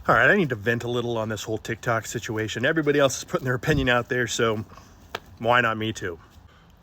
All right, I need to vent a little on this whole TikTok situation. Everybody else is putting their opinion out there, so why not me too?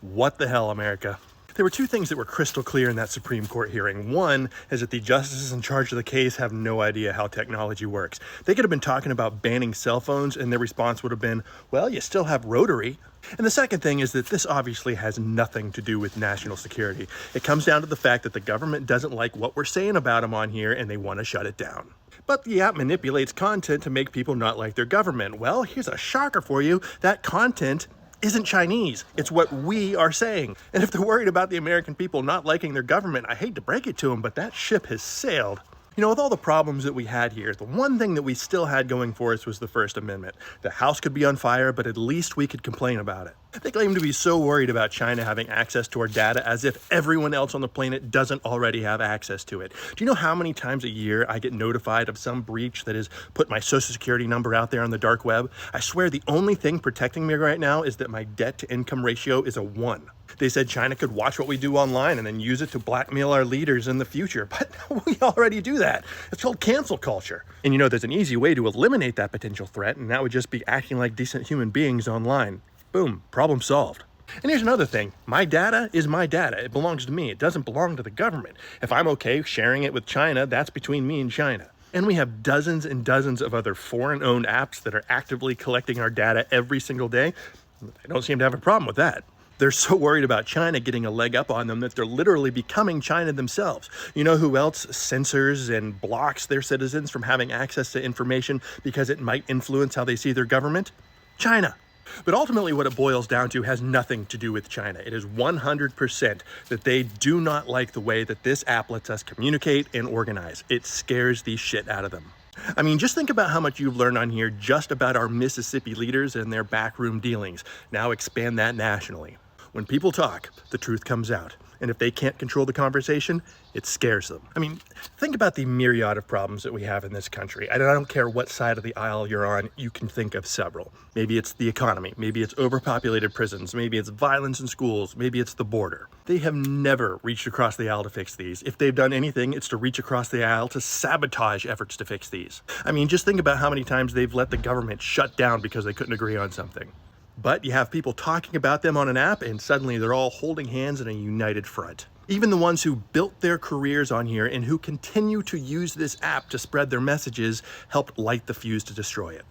What the hell, America? There were two things that were crystal clear in that Supreme Court hearing. One is that the justices in charge of the case have no idea how technology works. They could have been talking about banning cell phones, and their response would have been, well, you still have rotary. And the second thing is that this obviously has nothing to do with national security. It comes down to the fact that the government doesn't like what we're saying about them on here, and they want to shut it down. But the app manipulates content to make people not like their government. Well, here's a shocker for you. That content isn't Chinese. It's what we are saying. And if they're worried about the American people not liking their government, I hate to break it to them, but that ship has sailed. You know, with all the problems that we had here, the one thing that we still had going for us was the First Amendment. The house could be on fire, but at least we could complain about it. They claim to be so worried about China having access to our data as if everyone else on the planet doesn't already have access to it. Do you know how many times a year I get notified of some breach that has put my social security number out there on the dark web? I swear the only thing protecting me right now is that my debt to income ratio is a 1. They said China could watch what we do online and then use it to blackmail our leaders in the future. But we already do that. It's called cancel culture. And you know, there's an easy way to eliminate that potential threat, and that would just be acting like decent human beings online. Boom, problem solved. And here's another thing. My data is my data. It belongs to me. It doesn't belong to the government. If I'm okay sharing it with China, that's between me and China. And we have dozens and dozens of other foreign-owned apps that are actively collecting our data every single day. They don't seem to have a problem with that. They're so worried about China getting a leg up on them that they're literally becoming China themselves. You know who else censors and blocks their citizens from having access to information because it might influence how they see their government? China. But ultimately what it boils down to has nothing to do with China. It is 100% that they do not like the way that this app lets us communicate and organize. It scares the shit out of them. I mean, just think about how much you've learned on here just about our Mississippi leaders and their backroom dealings. Now expand that nationally. When people talk, the truth comes out. And if they can't control the conversation, it scares them. I mean, think about the myriad of problems that we have in this country. I don't care what side of the aisle you're on, you can think of several. Maybe it's the economy, maybe it's overpopulated prisons, maybe it's violence in schools, maybe it's the border. They have never reached across the aisle to fix these. If they've done anything, it's to reach across the aisle to sabotage efforts to fix these. I mean, just think about how many times they've let the government shut down because they couldn't agree on something. But you have people talking about them on an app, and suddenly they're all holding hands in a united front. Even the ones who built their careers on here and who continue to use this app to spread their messages helped light the fuse to destroy it.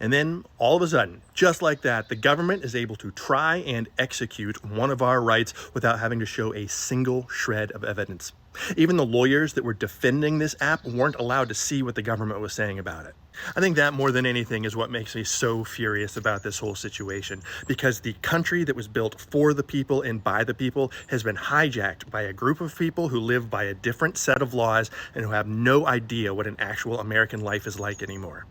And then, all of a sudden, just like that, the government is able to try and execute one of our rights without having to show a single shred of evidence. Even the lawyers that were defending this app weren't allowed to see what the government was saying about it. I think that more than anything is what makes me so furious about this whole situation, because the country that was built for the people and by the people has been hijacked by a group of people who live by a different set of laws and who have no idea what an actual American life is like anymore.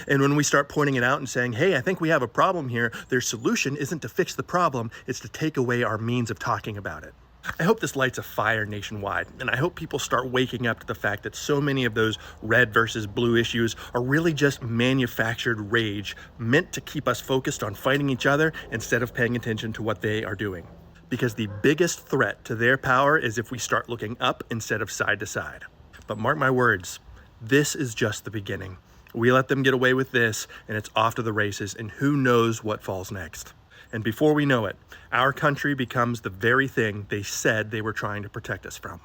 And when we start pointing it out and saying, hey, I think we have a problem here, their solution isn't to fix the problem, it's to take away our means of talking about it. I hope this lights a fire nationwide, and I hope people start waking up to the fact that so many of those red versus blue issues are really just manufactured rage meant to keep us focused on fighting each other instead of paying attention to what they are doing. Because the biggest threat to their power is if we start looking up instead of side to side. But mark my words, this is just the beginning. We let them get away with this, and it's off to the races, and who knows what falls next. And before we know it, our country becomes the very thing they said they were trying to protect us from.